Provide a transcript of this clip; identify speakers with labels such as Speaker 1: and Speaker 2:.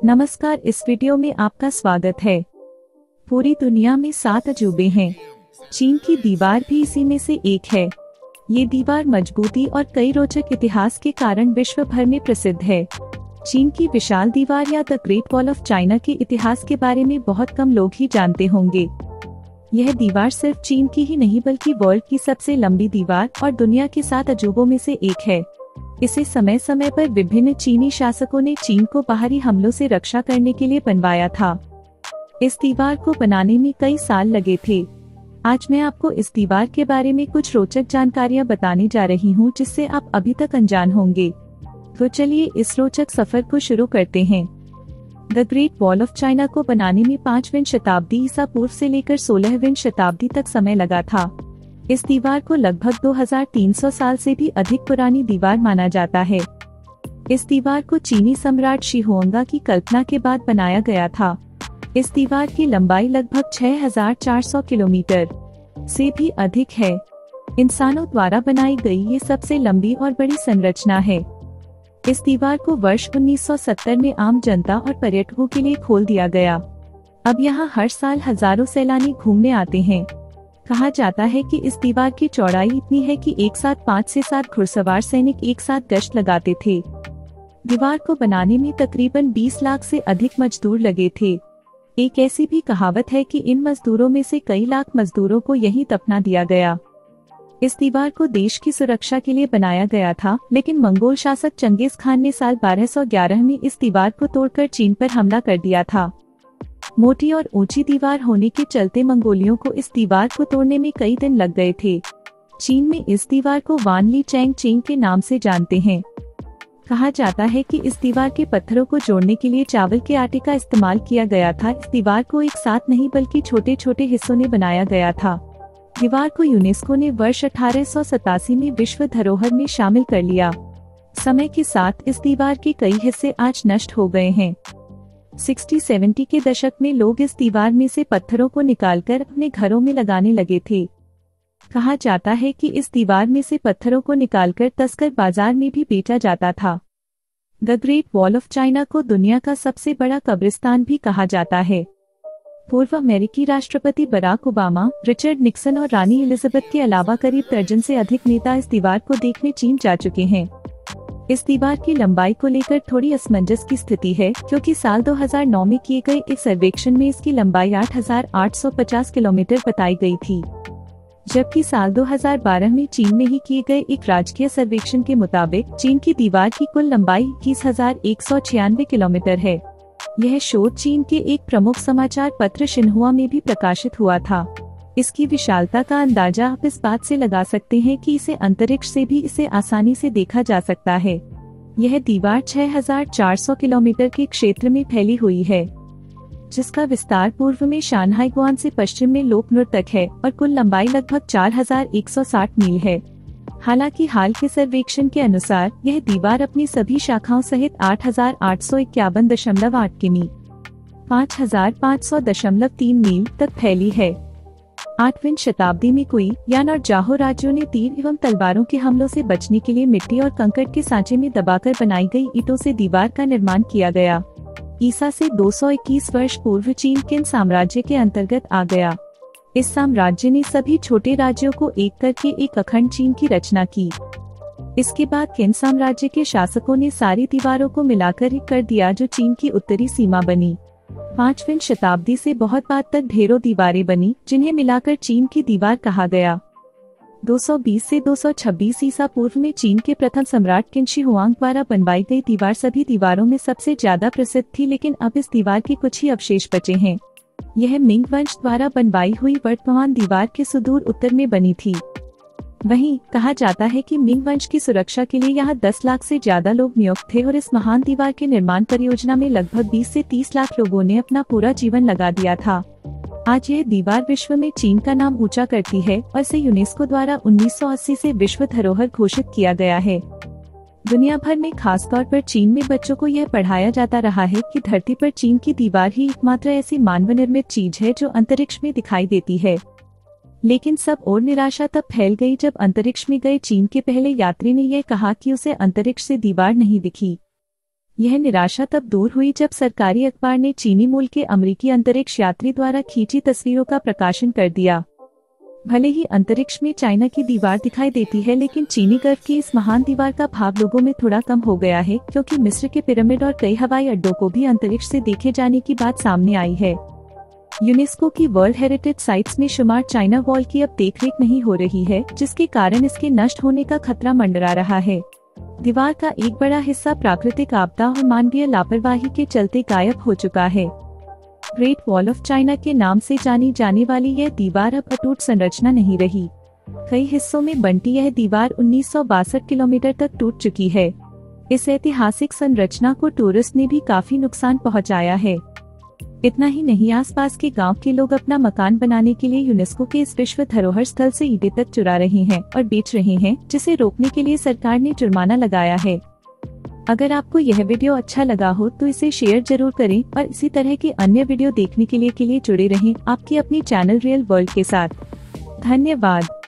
Speaker 1: नमस्कार, इस वीडियो में आपका स्वागत है। पूरी दुनिया में 7 अजूबे हैं। चीन की दीवार भी इसी में से एक है। ये दीवार मजबूती और कई रोचक इतिहास के कारण विश्व भर में प्रसिद्ध है। चीन की विशाल दीवार या the great wall of China के इतिहास के बारे में बहुत कम लोग ही जानते होंगे। यह दीवार सिर्फ चीन की ही नहीं बल्कि वर्ल्ड की सबसे लंबी दीवार और दुनिया के 7 अजूबों में से एक है। इसे समय समय पर विभिन्न चीनी शासकों ने चीन को बाहरी हमलों से रक्षा करने के लिए बनवाया था। इस दीवार को बनाने में कई साल लगे थे। आज मैं आपको इस दीवार के बारे में कुछ रोचक जानकारियां बताने जा रही हूं, जिससे आप अभी तक अनजान होंगे। तो चलिए इस रोचक सफर को शुरू करते हैं। The great wall of China को बनाने में 5वीं शताब्दी ईसा पूर्व से लेकर 16वीं शताब्दी तक समय लगा था। इस दीवार को लगभग 2300 साल से भी अधिक पुरानी दीवार माना जाता है। इस दीवार को चीनी सम्राट शी हुआंग की कल्पना के बाद बनाया गया था। इस दीवार की लंबाई लगभग 6400 किलोमीटर से भी अधिक है। इंसानों द्वारा बनाई गई ये सबसे लंबी और बड़ी संरचना है। इस दीवार को वर्ष 1970 में आम जनता और पर्यटकों के लिए खोल दिया गया। अब यहाँ हर साल हजारों सैलानी घूमने आते हैं। कहा जाता है कि इस दीवार की चौड़ाई इतनी है कि एक साथ 5 से 7 घुड़सवार सैनिक एक साथ गश्त लगाते थे। दीवार को बनाने में तकरीबन 20 लाख से अधिक मजदूर लगे थे। एक ऐसी भी कहावत है कि इन मजदूरों में से कई लाख मजदूरों को यहीं दफना दिया गया। इस दीवार को देश की सुरक्षा के लिए बनाया गया था, लेकिन मंगोल शासक चंगेज खान ने साल 1211 में इस दीवार को तोड़कर चीन पर हमला कर दिया था। मोटी और ऊंची दीवार होने के चलते मंगोलियों को इस दीवार को तोड़ने में कई दिन लग गए थे। चीन में इस दीवार को वानली चैंग चेंग के नाम से जानते हैं। कहा जाता है कि इस दीवार के पत्थरों को जोड़ने के लिए चावल के आटे का इस्तेमाल किया गया था। इस दीवार को एक साथ नहीं बल्कि छोटे छोटे हिस्सों में बनाया गया था। दीवार को यूनेस्को ने वर्ष 1887 में विश्व धरोहर में शामिल कर लिया। समय के साथ इस दीवार के कई हिस्से आज नष्ट हो गए हैं। 60-70 के दशक में लोग इस दीवार में से पत्थरों को निकालकर अपने घरों में लगाने लगे थे। कहा जाता है कि इस दीवार में से पत्थरों को निकालकर तस्कर बाजार में भी बेचा जाता था। The great wall of China को दुनिया का सबसे बड़ा कब्रिस्तान भी कहा जाता है। पूर्व अमेरिकी राष्ट्रपति बराक ओबामा, रिचर्ड निक्सन और रानी एलिजाबेथ के अलावा करीब दर्जन से अधिक नेता इस दीवार को देखने चीन जा चुके हैं। इस दीवार की लंबाई को लेकर थोड़ी असमंजस की स्थिति है, क्योंकि साल 2009 में किए गए एक सर्वेक्षण में इसकी लंबाई 8850 किलोमीटर बताई गई थी, जबकि साल 2012 में चीन में ही किए गए एक राजकीय सर्वेक्षण के मुताबिक चीन की दीवार की कुल लंबाई 21,196 किलोमीटर है। यह शोध चीन के एक प्रमुख समाचार पत्र शिन्हुआ में भी प्रकाशित हुआ था। इसकी विशालता का अंदाजा आप इस बात से लगा सकते हैं कि इसे अंतरिक्ष से भी इसे आसानी से देखा जा सकता है। यह दीवार 6400 किलोमीटर के क्षेत्र में फैली हुई है, जिसका विस्तार पूर्व में शानहाई गुआन से पश्चिम में लोकनूर तक है और कुल लंबाई लगभग 4160 मील है। हालांकि हाल के सर्वेक्षण के अनुसार यह दीवार अपनी सभी शाखाओं सहित 8851.8 किमी 5500.3 मील तक फैली है। 8वीं शताब्दी में कुई, यान और जाहो राज्यों ने तीर एवं तलवारों के हमलों से बचने के लिए मिट्टी और कंकड़ के सांचे में दबाकर बनाई गई ईंटों से दीवार का निर्माण किया गया। ईसा से 221 वर्ष पूर्व चीन किन साम्राज्य के अंतर्गत आ गया। इस साम्राज्य ने सभी छोटे राज्यों को एक करके एक अखंड चीन की रचना की। इसके बाद किन साम्राज्य के शासकों ने सारी दीवारों को मिलाकर एक कर दिया, जो चीन की उत्तरी सीमा बनी। 5वीं शताब्दी से बहुत बाद तक ढेरों दीवारें बनी, जिन्हें मिलाकर चीन की दीवार कहा गया। 220 से 226 ईसा पूर्व में चीन के प्रथम सम्राट किन शी हुआंग द्वारा बनवाई गई दीवार सभी दीवारों में सबसे ज्यादा प्रसिद्ध थी, लेकिन अब इस दीवार के कुछ ही अवशेष बचे हैं। यह मिंग वंश द्वारा बनवाई हुई वर्तमान दीवार के सुदूर उत्तर में बनी थी। वहीं कहा जाता है कि मिंग वंश की सुरक्षा के लिए यहाँ 10 लाख से ज्यादा लोग नियुक्त थे और इस महान दीवार के निर्माण परियोजना में लगभग 20 से 30 लाख लोगों ने अपना पूरा जीवन लगा दिया था। आज यह दीवार विश्व में चीन का नाम ऊंचा करती है और इसे यूनेस्को द्वारा 1980 से विश्व धरोहर घोषित किया गया है। दुनिया भर में खासतौर पर चीन में बच्चों को यह पढ़ाया जाता रहा है कि धरती पर चीन की दीवार ही एकमात्र ऐसी मानव निर्मित चीज है जो अंतरिक्ष में दिखाई देती है। लेकिन सब और निराशा तब फैल गई जब अंतरिक्ष में गए चीन के पहले यात्री ने यह कहा कि उसे अंतरिक्ष से दीवार नहीं दिखी। यह निराशा तब दूर हुई जब सरकारी अखबार ने चीनी मूल के अमेरिकी अंतरिक्ष यात्री द्वारा खींची तस्वीरों का प्रकाशन कर दिया। भले ही अंतरिक्ष में चाइना की दीवार दिखाई देती है, लेकिन चीनी गर्व की इस महान दीवार का भाव लोगों में थोड़ा कम हो गया है, क्योंकि मिस्र के पिरामिड और कई हवाई अड्डों को भी अंतरिक्ष से देखे जाने की बात सामने आई है। यूनेस्को की वर्ल्ड हेरिटेज साइट्स में शुमार चाइना वॉल की अब देखरेख नहीं हो रही है, जिसके कारण इसके नष्ट होने का खतरा मंडरा रहा है। दीवार का एक बड़ा हिस्सा प्राकृतिक आपदा और मानवीय लापरवाही के चलते गायब हो चुका है। ग्रेट वॉल ऑफ चाइना के नाम से जानी जाने वाली यह दीवार अब अटूट संरचना नहीं रही। कई हिस्सों में बंटी यह दीवार 1962 किलोमीटर तक टूट चुकी है। इस ऐतिहासिक संरचना को टूरिस्ट ने भी काफी नुकसान पहुंचाया है। इतना ही नहीं, आसपास के गांव के लोग अपना मकान बनाने के लिए यूनेस्को के इस विश्व धरोहर स्थल से ईंटें तक चुरा रहे हैं और बेच रहे हैं, जिसे रोकने के लिए सरकार ने जुर्माना लगाया है। अगर आपको यह वीडियो अच्छा लगा हो तो इसे शेयर जरूर करें और इसी तरह के अन्य वीडियो देखने के लिए जुड़े रहें आपकी अपनी चैनल रियल वर्ल्ड के साथ। धन्यवाद।